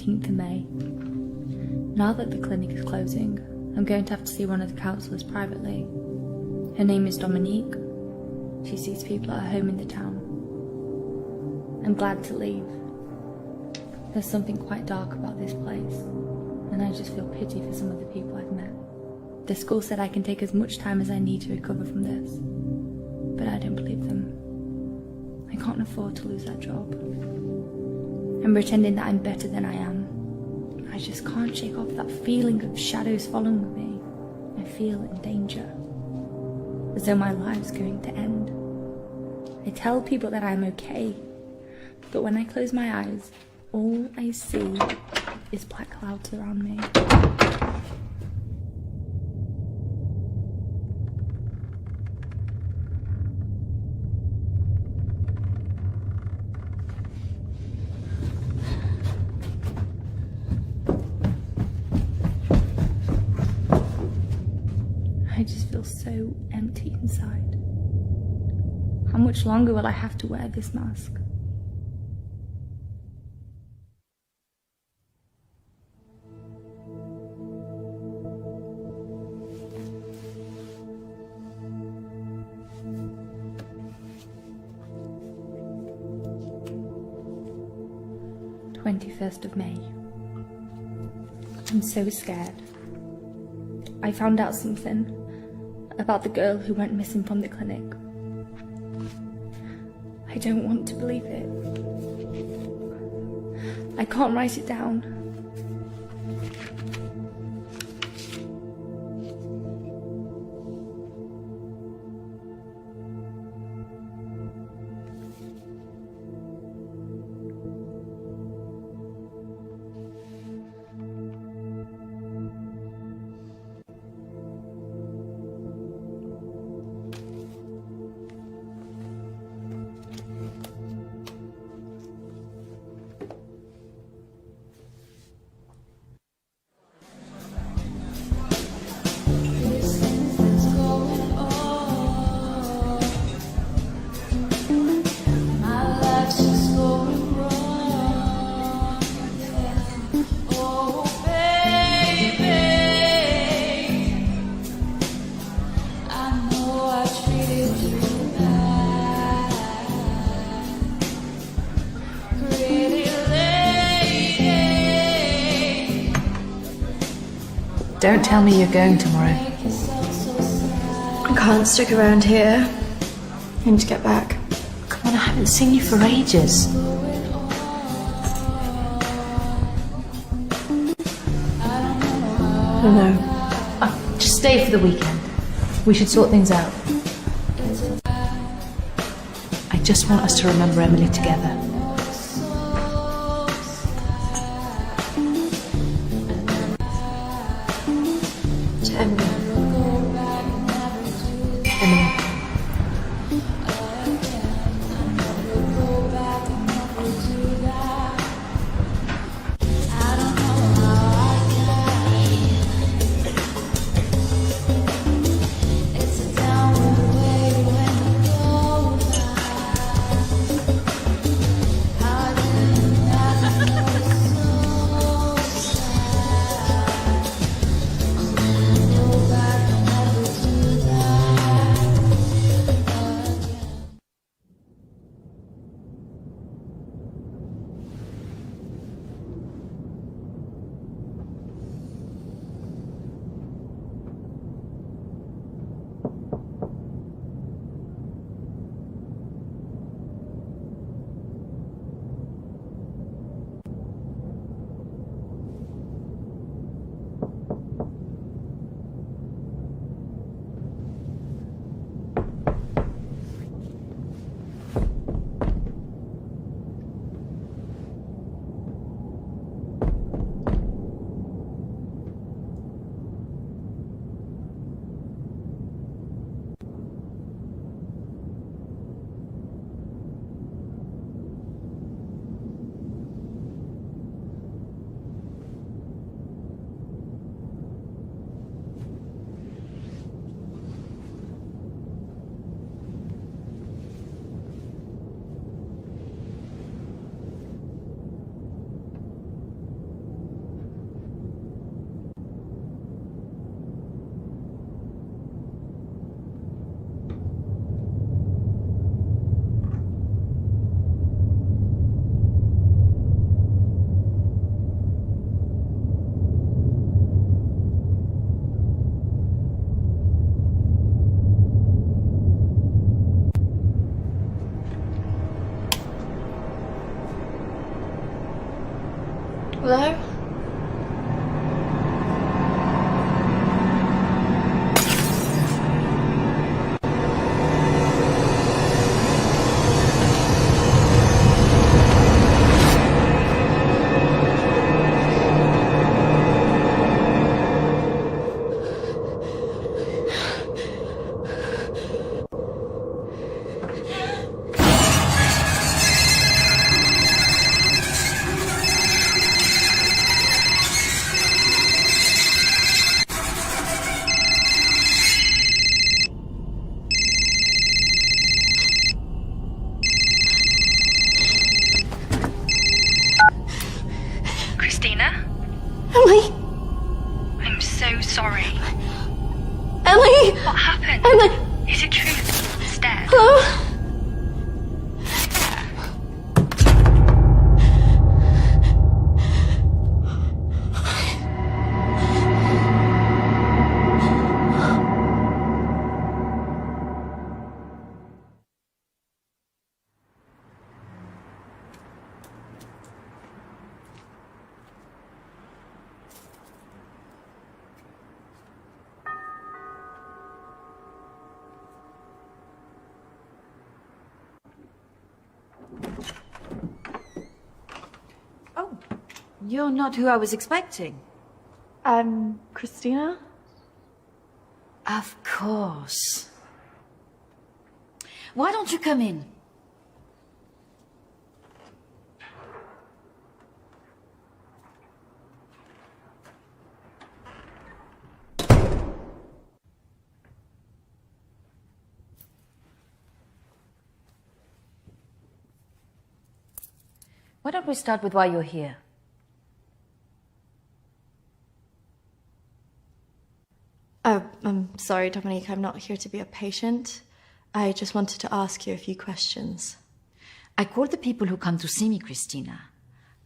18th of May. Now that the clinic is closing, I'm going to have to see one of the counsellors privately. Her name is Dominique. She sees people at her home in the town. I'm glad to leave. There's something quite dark about this place, and I just feel pity for some of the people I've met. The school said I can take as much time as I need to recover from this, but I don't believe them. I can't afford to lose that job. I'm pretending that I'm better than I am. I just can't shake off that feeling of shadows following me. I feel in danger, as though my life's going to end. I tell people that I'm okay, but when I close my eyes, all I see is black clouds around me. I just feel so empty inside. How much longer will I have to wear this mask? of May. I'm so scared. I found out something about the girl who went missing from the clinic. I don't want to believe it. I can't write it down. Don't tell me you're going tomorrow. I can't stick around here. I need to get back. Come on, I haven't seen you for ages. I don't know. Just stay for the weekend. We should sort things out. I just want us to remember Emily together. Emily. Hello? Christina? Emily! I'm so sorry. Emily! What happened? Emily! Is it true? Stairs? Hello? Oh, you're not who I was expecting. Christina? Of course. Why don't you come in? Why don't we start with why you're here? I'm sorry, Dominique, I'm not here to be a patient. I just wanted to ask you a few questions. I call the people who come to see me, Christina,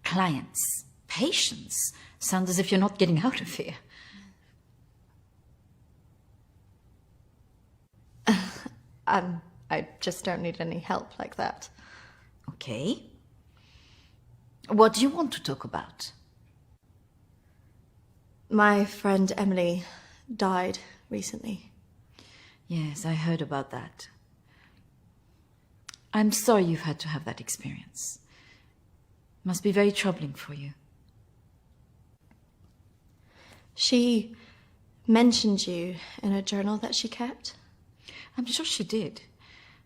clients. Patients sound as if you're not getting out of here. I just don't need any help like that. Okay. What do you want to talk about? My friend Emily died recently. Yes, I heard about that. I'm sorry you've had to have that experience. Must be very troubling for you. She mentioned you in a journal that she kept. I'm sure she did.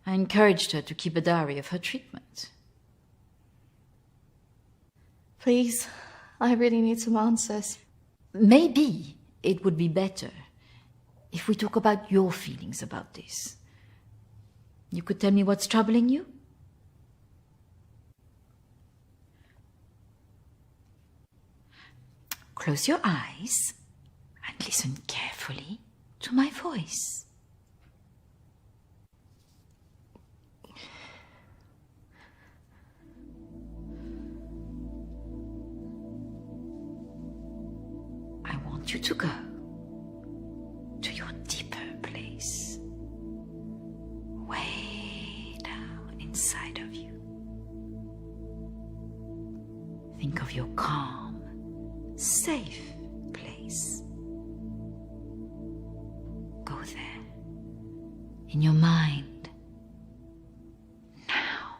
I encouraged her to keep a diary of her treatment. Please, I really need some answers. Maybe it would be better if we talk about your feelings about this. You could tell me what's troubling you? Close your eyes and listen carefully to my voice. I want you to go to your deeper place, way down inside of you. Think of your calm, safe place. Go there, in your mind, now.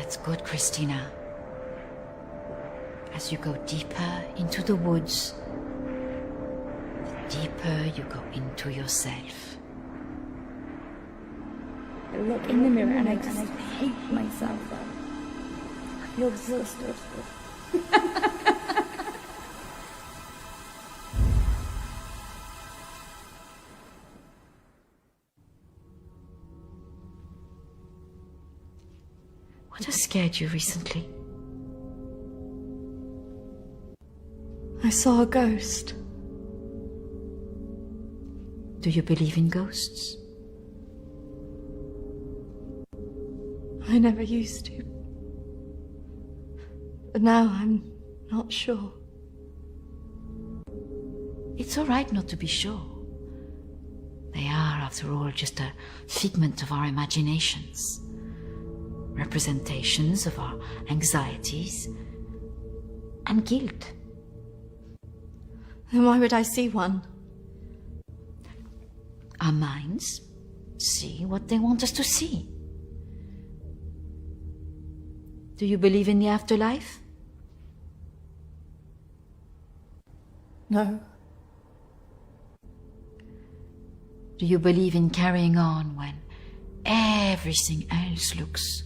That's good, Christina. As you go deeper into the woods, the deeper you go into yourself. I look in the mirror and I just hate myself. I feel disgusted. What has scared you recently? I saw a ghost. Do you believe in ghosts? I never used to. But now I'm not sure. It's all right not to be sure. They are, after all, just a figment of our imaginations. Representations of our anxieties and guilt. Then why would I see one? Our minds see what they want us to see. Do you believe in the afterlife? No. Do you believe in carrying on when everything else looks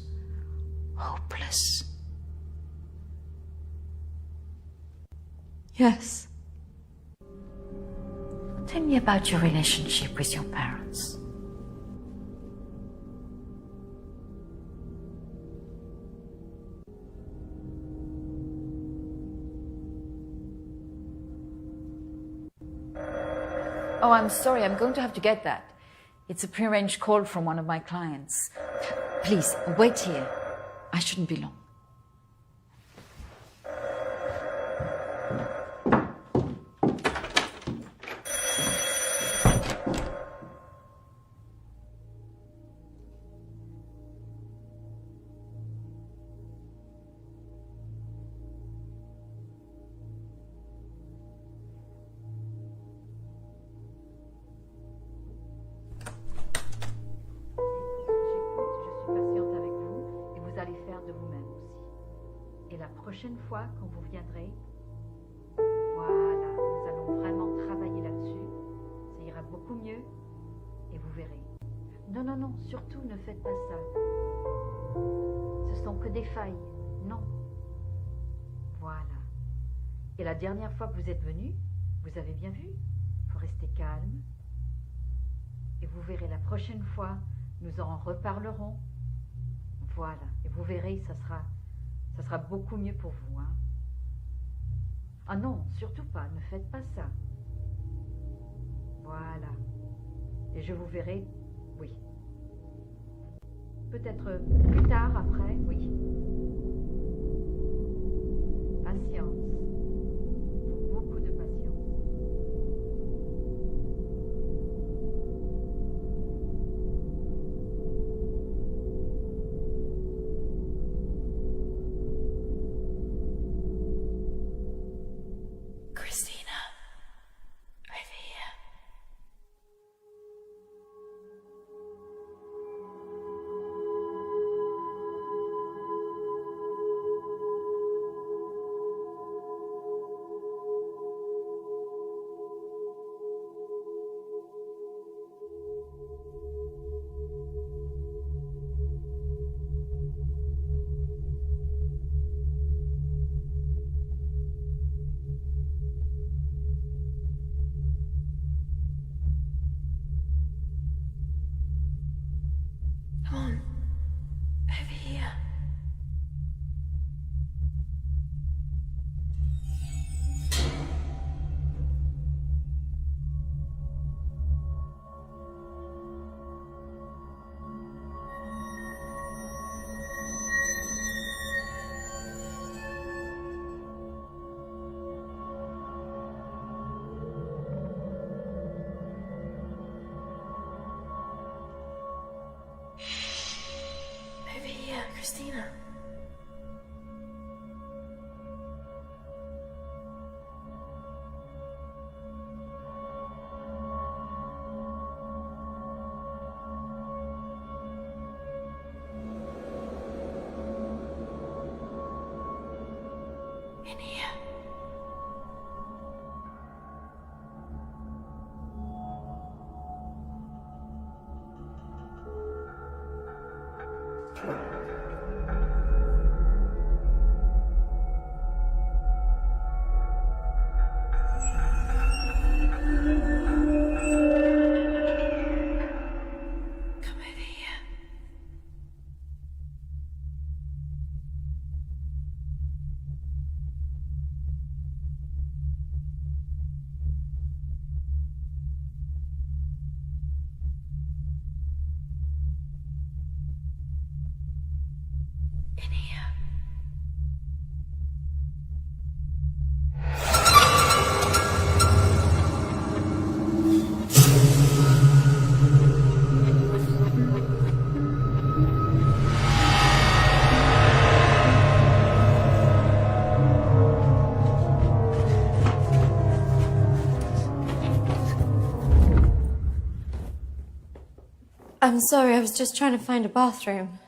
hopeless? Yes. Tell me about your relationship with your parents. Oh, I'm sorry, I'm going to have to get that. It's a prearranged call from one of my clients. Please, wait here. I shouldn't be long. Prochaine fois, quand vous viendrez, voilà, nous allons vraiment travailler là-dessus. Ça ira beaucoup mieux et vous verrez. Non, non, non, surtout ne faites pas ça. Ce sont que des failles, non. Voilà. Et la dernière fois que vous êtes venu, vous avez bien vu, il faut rester calme. Et vous verrez, la prochaine fois, nous en reparlerons. Voilà, et vous verrez, ça sera beaucoup mieux pour vous, hein. Ah non, surtout pas, ne faites pas ça. Voilà. Et je vous verrai, oui. Peut-être plus tard, après, oui. Patience. Beaucoup de patience. In here. Come over here. In here. I'm sorry, I was just trying to find a bathroom.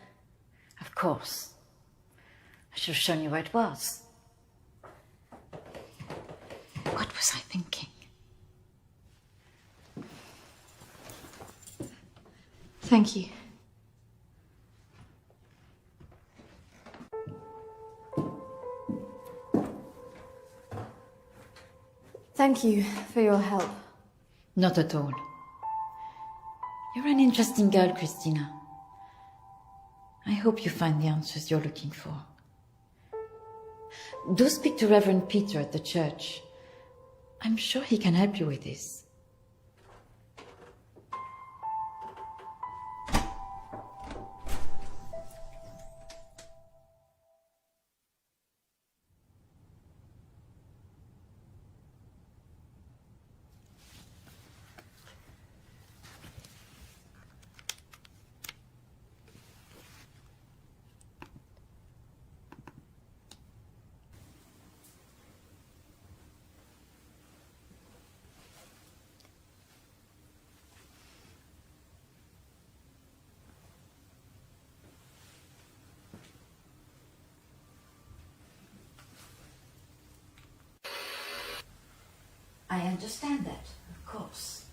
Of course. I should have shown you where it was. What was I thinking? Thank you. Thank you for your help. Not at all. You're an interesting girl, Christina. I hope you find the answers you're looking for. Do speak to Reverend Peter at the church. I'm sure he can help you with this. I understand that, of course.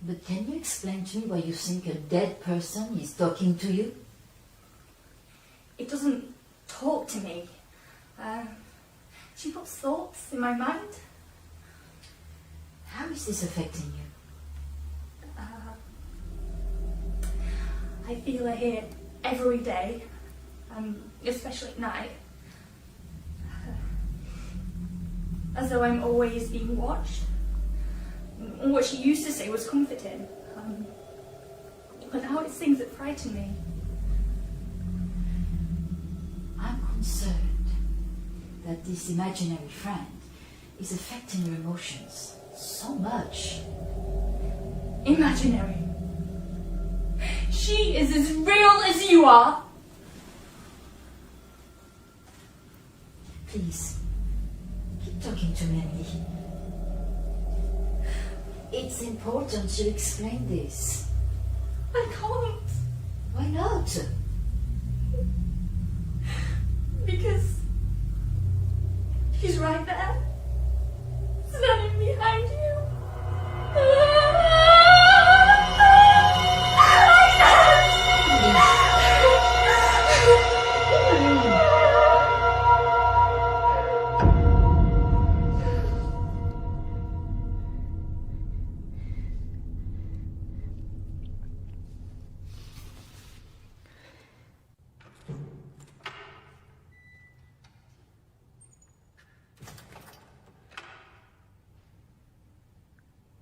But can you explain to me why you think a dead person is talking to you? It doesn't talk to me. She puts thoughts in my mind. How is this affecting you? I feel her here every day, especially at night. As though I'm always being watched. What she used to say was comforting. But now it's things that frighten me. I'm concerned that this imaginary friend is affecting your emotions so much. Imaginary. She is as real as you are. Please, keep talking to me, Emily. It's important you explain this. I can't. Why not? Because she's right there. Standing behind you.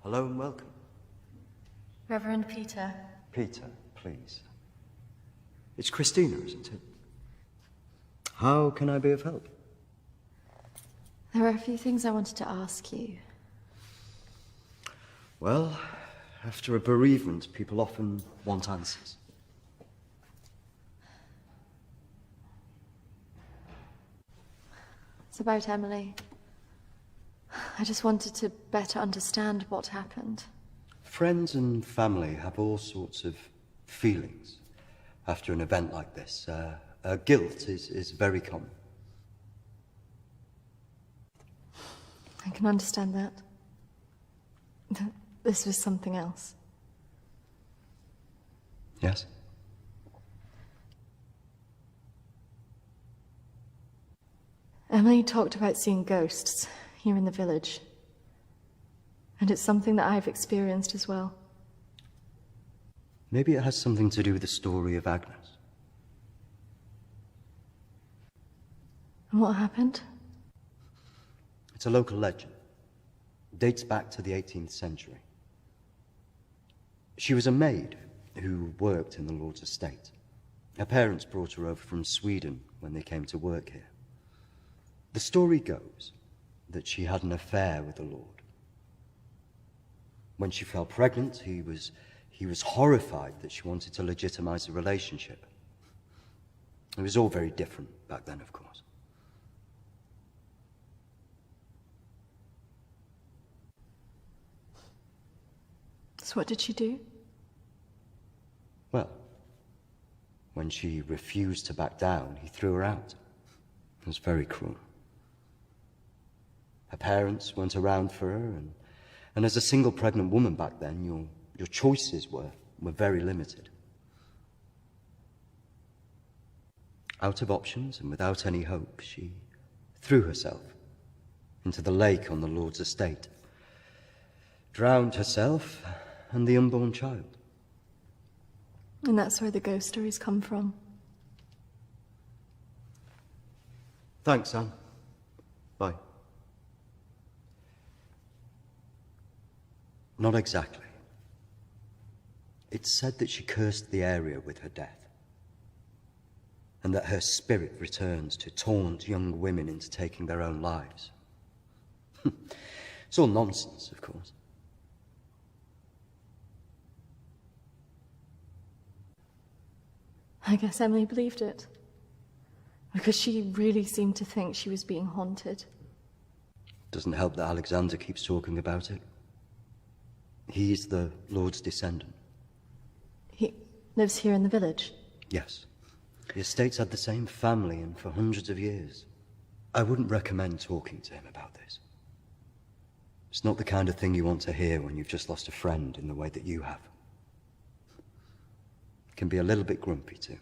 Hello and welcome. Reverend Peter. Peter, please. It's Christina, isn't it? How can I be of help? There are a few things I wanted to ask you. Well, after a bereavement, people often want answers. It's about Emily. I just wanted to better understand what happened. Friends and family have all sorts of feelings after an event like this. Guilt is very common. I can understand that. This was something else. Yes? Emily talked about seeing ghosts here in the village. And it's something that I've experienced as well. Maybe it has something to do with the story of Agnes. And what happened? It's a local legend. It dates back to the 18th century. She was a maid who worked in the Lord's estate. Her parents brought her over from Sweden when they came to work here. The story goes that she had an affair with the Lord. When she fell pregnant, he was horrified that she wanted to legitimize the relationship. It was all very different back then, of course. So what did she do? Well, when she refused to back down, he threw her out. It was very cruel. Her parents weren't around for her, and as a single pregnant woman back then, your choices were very limited. Out of options and without any hope, she threw herself into the lake on the Lord's estate, drowned herself and the unborn child. And that's where the ghost stories come from. Thanks, Anne. Bye. Not exactly. It's said that she cursed the area with her death, and that her spirit returns to taunt young women into taking their own lives. It's all nonsense, of course. I guess Emily believed it. Because she really seemed to think she was being haunted. Doesn't help that Alexander keeps talking about it. He's the Lord's descendant. He lives here in the village? Yes. The estate's had the same family and for hundreds of years. I wouldn't recommend talking to him about this. It's not the kind of thing you want to hear when you've just lost a friend in the way that you have. It can be a little bit grumpy too.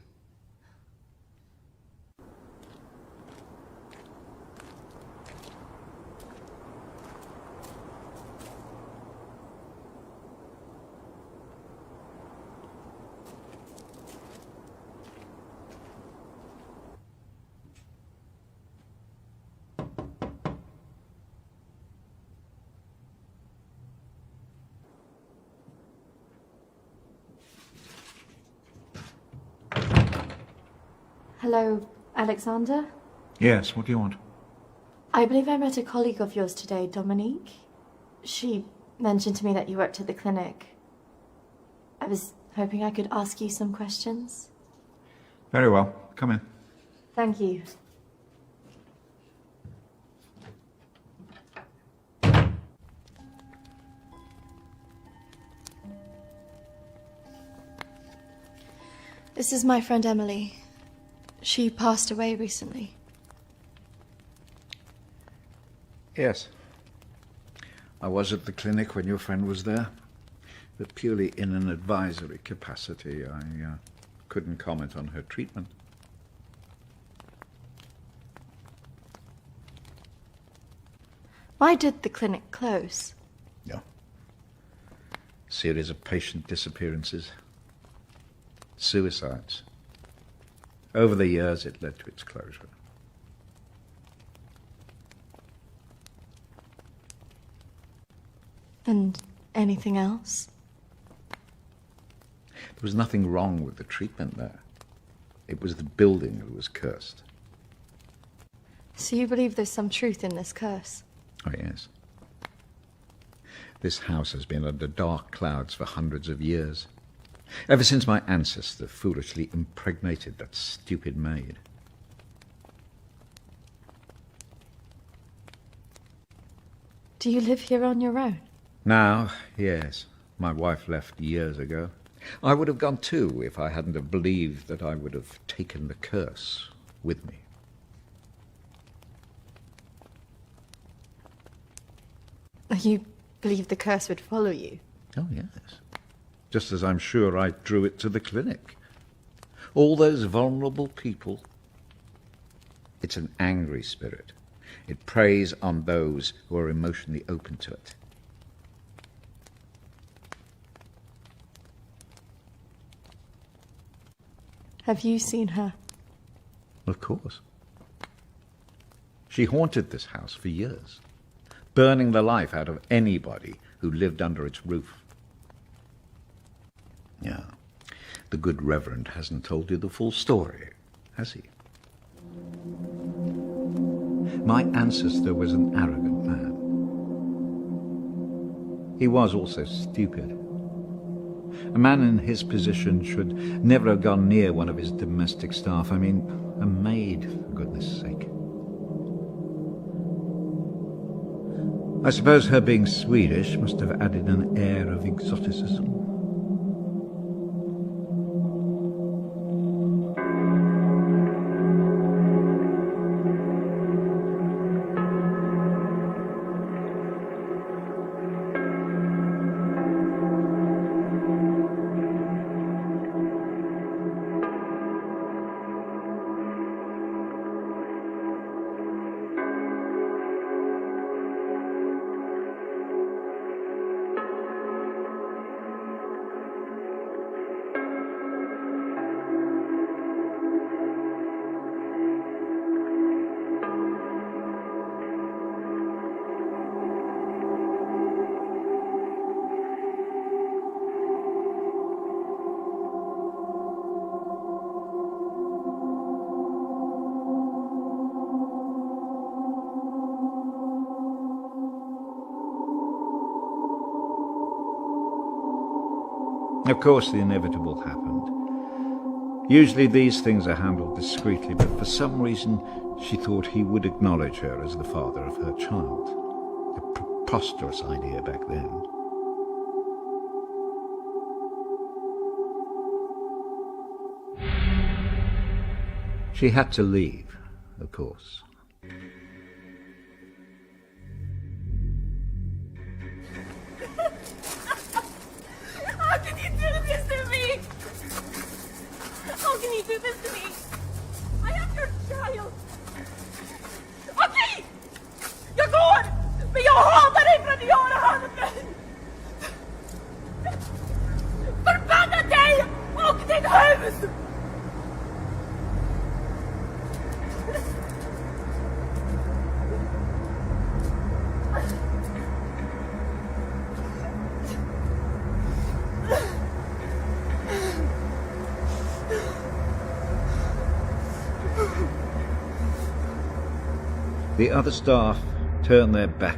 Hello, Alexander? Yes, what do you want? I believe I met a colleague of yours today, Dominique. She mentioned to me that you worked at the clinic. I was hoping I could ask you some questions. Very well. Come in. Thank you. This is my friend Emily. She passed away recently. Yes. I was at the clinic when your friend was there, but purely in an advisory capacity. I couldn't comment on her treatment. Why did the clinic close? No. Series of patient disappearances. Suicides. Over the years, it led to its closure. And anything else? There was nothing wrong with the treatment there. It was the building that was cursed. So you believe there's some truth in this curse? Oh, yes. This house has been under dark clouds for hundreds of years. Ever since my ancestor foolishly impregnated that stupid maid. Do you live here on your own? Now, yes. My wife left years ago. I would have gone too if I hadn't have believed that I would have taken the curse with me. You believe the curse would follow you? Oh, yes. Just as I'm sure I drew it to the clinic. All those vulnerable people. It's an angry spirit. It preys on those who are emotionally open to it. Have you seen her? Of course. She haunted this house for years, burning the life out of anybody who lived under its roof. Yeah, the good Reverend hasn't told you the full story, has he? My ancestor was an arrogant man. He was also stupid. A man in his position should never have gone near one of his domestic staff. I mean, a maid, for goodness sake. I suppose her being Swedish must have added an air of exoticism. Of course, the inevitable happened. Usually these things are handled discreetly, but for some reason she thought he would acknowledge her as the father of her child. A preposterous idea back then. She had to leave, of course. How can you do this to me? How can you do this to me? I am your child. Okej! Jag går! Men jag hatar dig för att göra handen! Förbanna dig och ditt hus! The other staff turned their backs